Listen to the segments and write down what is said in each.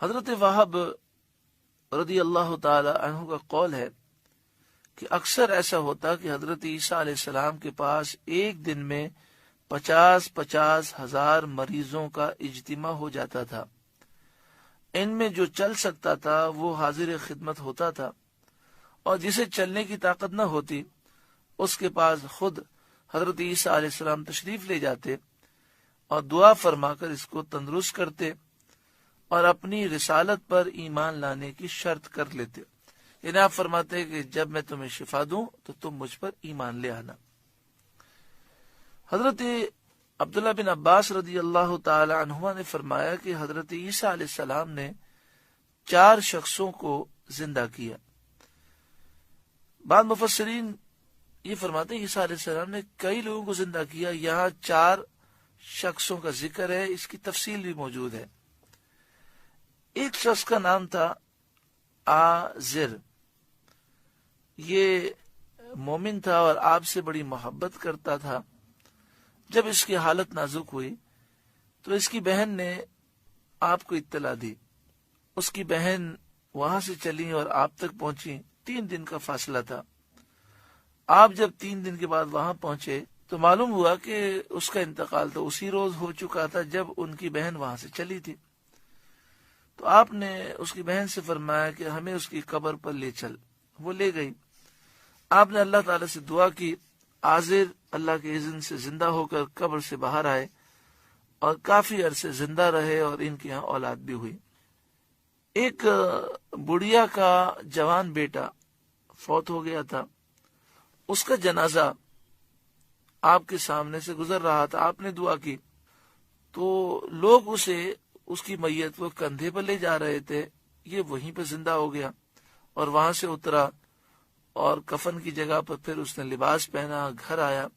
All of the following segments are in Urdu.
حضرت وہب رضی اللہ تعالی عنہ کا قول ہے کہ اکثر ایسا ہوتا کہ حضرت عیسیٰ علیہ السلام کے پاس ایک دن میں 50 ہزار مریضوں کا اجتماع ہو جاتا تھا۔ ان میں جو چل سکتا تھا وہ حاضر خدمت ہوتا تھا، اور جسے چلنے کی طاقت نہ ہوتی اس کے پاس خود حضرت عیسیٰ علیہ السلام تشریف لے جاتے اور دعا فرما کر اس کو تندرست کرتے اور اپنی رسالت پر ایمان لانے کی شرط کر لیتے۔ یعنی آپ فرماتے کہ جب میں تمہیں شفا دوں تو تم مجھ پر ایمان لے آنا۔ حضرت عبداللہ بن عباس رضی اللہ تعالی عنہما نے فرمایا کہ حضرت عیسیٰ علیہ السلام نے 4 شخصوں کو زندہ کیا۔ بعض مفسرین یہ فرماتے ہیں عیسیٰ علیہ السلام نے کئی لوگوں کو زندہ کیا، یہاں 4 شخصوں کا ذکر ہے، اس کی تفصیل بھی موجود ہے۔ ایک شخص کا نام تھا آزر، یہ مومن تھا اور آپ سے بڑی محبت کرتا تھا۔ جب اس کی حالت نازک ہوئی تو اس کی بہن نے آپ کو اطلاع دی۔ اس کی بہن وہاں سے چلی اور آپ تک پہنچی، 3 دن کا فاصلہ تھا۔ آپ جب 3 دن کے بعد وہاں پہنچے تو معلوم ہوا کہ اس کا انتقال تو اسی روز ہو چکا تھا جب ان کی بہن وہاں سے چلی تھی۔ تو آپ نے اس کی بہن سے فرمایا کہ ہمیں اس کی قبر پر لے چل۔ وہ لے گئی۔ آپ نے اللہ تعالی سے دعا کی، آزر اللہ کے اذن سے زندہ ہو کر قبر سے باہر آئے اور کافی عرصے زندہ رہے، اور ان کے یہاں اولاد بھی ہوئی۔ ایک بڑھیا کا جوان بیٹا فوت ہو گیا تھا، اس کا جنازہ آپ کے سامنے سے گزر رہا تھا۔ آپ نے دعا کی تو لوگ اس کی میت کو کندھے پر لے جا رہے تھے، یہ وہیں پہ زندہ ہو گیا اور وہاں سے اترا اور کفن کی جگہ پر پھر اس نے لباس پہنا، گھر آیا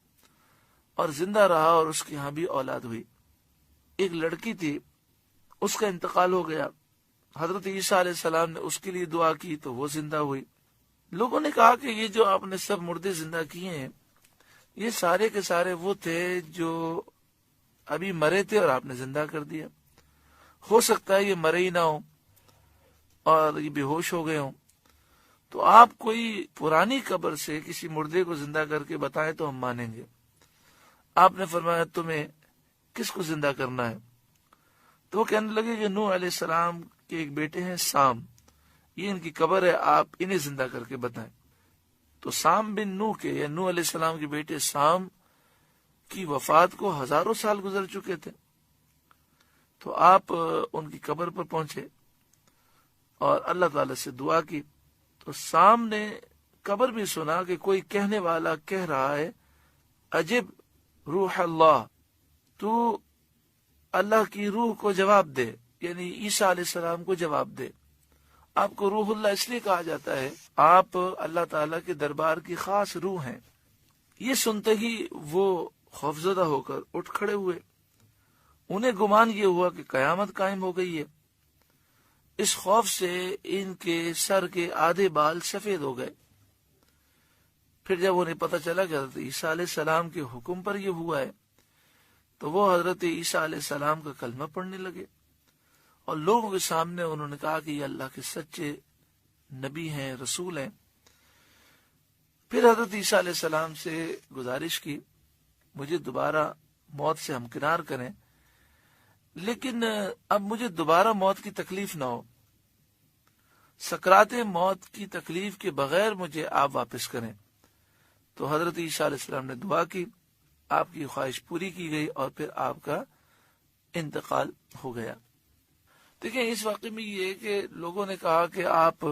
اور زندہ رہا، اور اس کے ہاں بھی اولاد ہوئی۔ ایک لڑکی تھی، اس کا انتقال ہو گیا۔ حضرت عیسیٰ علیہ السلام نے اس کے لیے دعا کی تو وہ زندہ ہوئی۔ لوگوں نے کہا کہ یہ جو آپ نے سب مردے زندہ کیے ہیں، یہ سارے کے سارے وہ تھے جو ابھی مرے تھے اور آپ نے زندہ کر دیا۔ ہو سکتا ہے یہ مرے ہی نہ ہو اور یہ بے ہوش ہو گئے ہوں، تو آپ کوئی پرانی قبر سے کسی مردے کو زندہ کر کے بتائیں تو ہم مانیں گے۔ آپ نے فرمایا تمہیں کس کو زندہ کرنا ہے؟ تو وہ کہنے لگے کہ نوح علیہ السلام کے ایک بیٹے ہیں سام، یہ ان کی قبر ہے، آپ انہیں زندہ کر کے بتائیں۔ تو سام بن نوح کے یا نوح علیہ السلام کے بیٹے سام کی وفات کو ہزاروں سال گزر چکے تھے۔ تو آپ ان کی قبر پر پہنچے اور اللہ تعالی سے دعا کی، تو سام نے قبر بھی سنا کہ کوئی کہنے والا کہہ رہا ہے عجب روح اللہ، تو اللہ کی روح کو جواب دے، یعنی عیسیٰ علیہ السلام کو جواب دے۔ آپ کو روح اللہ اس لیے کہا جاتا ہے، آپ اللہ تعالیٰ کے دربار کی خاص روح ہیں۔ یہ سنتے ہی وہ خوفزدہ ہو کر اٹھ کھڑے ہوئے۔ انہیں گمان یہ ہوا کہ قیامت قائم ہو گئی ہے۔ اس خوف سے ان کے سر کے آدھے بال سفید ہو گئے۔ پھر جب انہیں پتہ چلا کہ حضرت عیسیٰ علیہ السلام کے حکم پر یہ ہوا ہے تو وہ حضرت عیسیٰ علیہ السلام کا کلمہ پڑھنے لگے، اور لوگوں کے سامنے انہوں نے کہا کہ یہ اللہ کے سچے نبی ہیں، رسول ہیں۔ پھر حضرت عیسیٰ علیہ السلام سے گزارش کی مجھے دوبارہ موت سے ہمکنار کریں، لیکن اب مجھے دوبارہ موت کی تکلیف نہ ہو، سکرات موت کی تکلیف کے بغیر مجھے آپ واپس کریں۔ تو حضرت عیسیٰ علیہ السلام نے دعا کی، آپ کی خواہش پوری کی گئی اور پھر آپ کا انتقال ہو گیا۔ دیکھیں اس واقعے میں یہ ہے کہ لوگوں نے کہا کہ آپ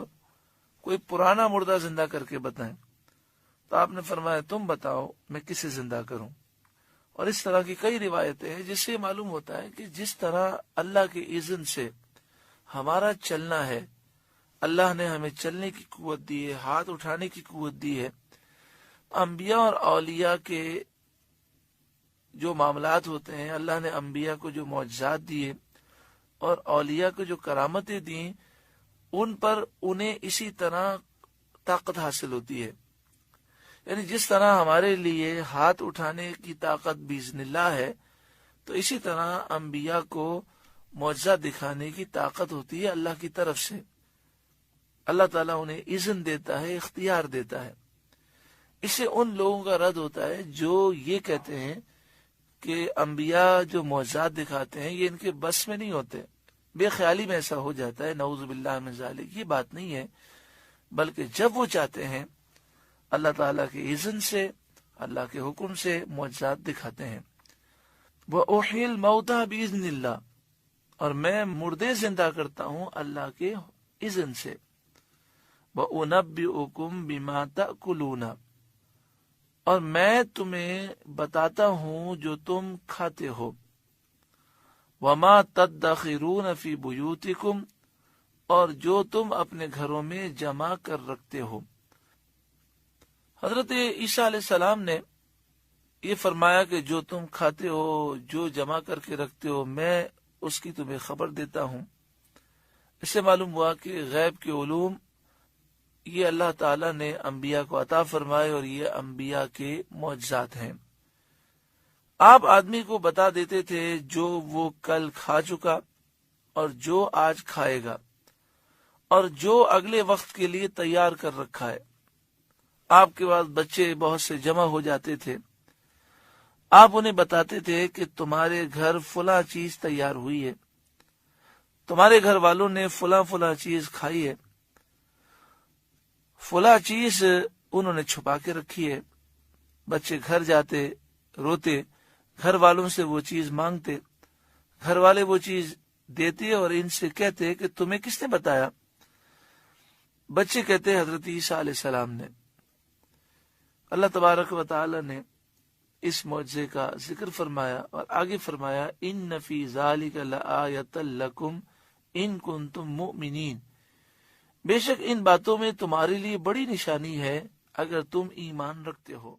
کوئی پرانا مردہ زندہ کر کے بتائیں، تو آپ نے فرمایا تم بتاؤ میں کسے زندہ کروں۔ اور اس طرح کی کئی روایتیں ہیں جس سے معلوم ہوتا ہے کہ جس طرح اللہ کے اذن سے ہمارا چلنا ہے، اللہ نے ہمیں چلنے کی قوت دی ہے، ہاتھ اٹھانے کی قوت دی ہے۔ انبیاء اور اولیاء کے جو معاملات ہوتے ہیں، اللہ نے انبیاء کو جو معجزات دیے اور اولیاء کو جو کرامتیں دیں، ان پر انہیں اسی طرح طاقت حاصل ہوتی ہے۔ یعنی جس طرح ہمارے لیے ہاتھ اٹھانے کی طاقت باذن اللہ ہے، تو اسی طرح انبیاء کو معجزہ دکھانے کی طاقت ہوتی ہے اللہ کی طرف سے. اللہ تعالیٰ انہیں اذن دیتا ہے، اختیار دیتا ہے. اس سے ان لوگوں کا رد ہوتا ہے جو یہ کہتے ہیں کہ انبیاء جو معجزات دکھاتے ہیں یہ ان کے بس میں نہیں ہوتے، بے خیالی میں ایسا ہو جاتا ہے. نعوذ باللہ من ذالک. یہ بات نہیں ہے، بلکہ جب وہ چاہتے ہیں اللہ تعالیٰ کے اذن سے، اللہ کے حکم سے معجزات دکھاتے ہیں. وَأُحْيِي الْمَوْتَى بِإِذْنِ اللَّهِ، اور میں مردے زندہ کرتا ہوں اللہ کے اذن سے. وَأُنَبِّئُكُم بِمَا تَأْكُلُونَ، اور میں تمہیں بتاتا ہوں جو تم کھاتے ہو. وَمَا تَدَّخِرُونَ فِي بُيُوتِكُمْ، اور جو تم اپنے گھروں میں جمع کر رکھتے ہو. حضرت عیسیٰ علیہ السلام نے یہ فرمایا کہ جو تم کھاتے ہو، جو جمع کر کے رکھتے ہو، میں اس کی تمہیں خبر دیتا ہوں. اس سے معلوم ہوا کہ غیب کے علوم یہ اللہ تعالیٰ نے انبیاء کو عطا فرمائے اور یہ انبیاء کے معجزات ہیں. آپ آدمی کو بتا دیتے تھے جو وہ کل کھا چکا اور جو آج کھائے گا اور جو اگلے وقت کے لیے تیار کر رکھا ہے. آپ کے پاس بچے بہت سے جمع ہو جاتے تھے، آپ انہیں بتاتے تھے کہ تمہارے گھر فلاں چیز تیار ہوئی ہے، تمہارے گھر والوں نے فلاں فلاں چیز کھائی ہے، فلاں چیز انہوں نے چھپا کے رکھی ہے. بچے گھر جاتے، روتے، گھر والوں سے وہ چیز مانگتے، گھر والے وہ چیز دیتے اور ان سے کہتے کہ تمہیں کس نے بتایا؟ بچے کہتے حضرت عیسیٰ علیہ السلام نے. اللہ تبارک و تعالی نے اس معجزے کا ذکر فرمایا اور آگے فرمایا ان فی ذالک لآیۃ لکم ان کنتم مؤمنین، بے شک ان باتوں میں تمہارے لیے بڑی نشانی ہے اگر تم ایمان رکھتے ہو.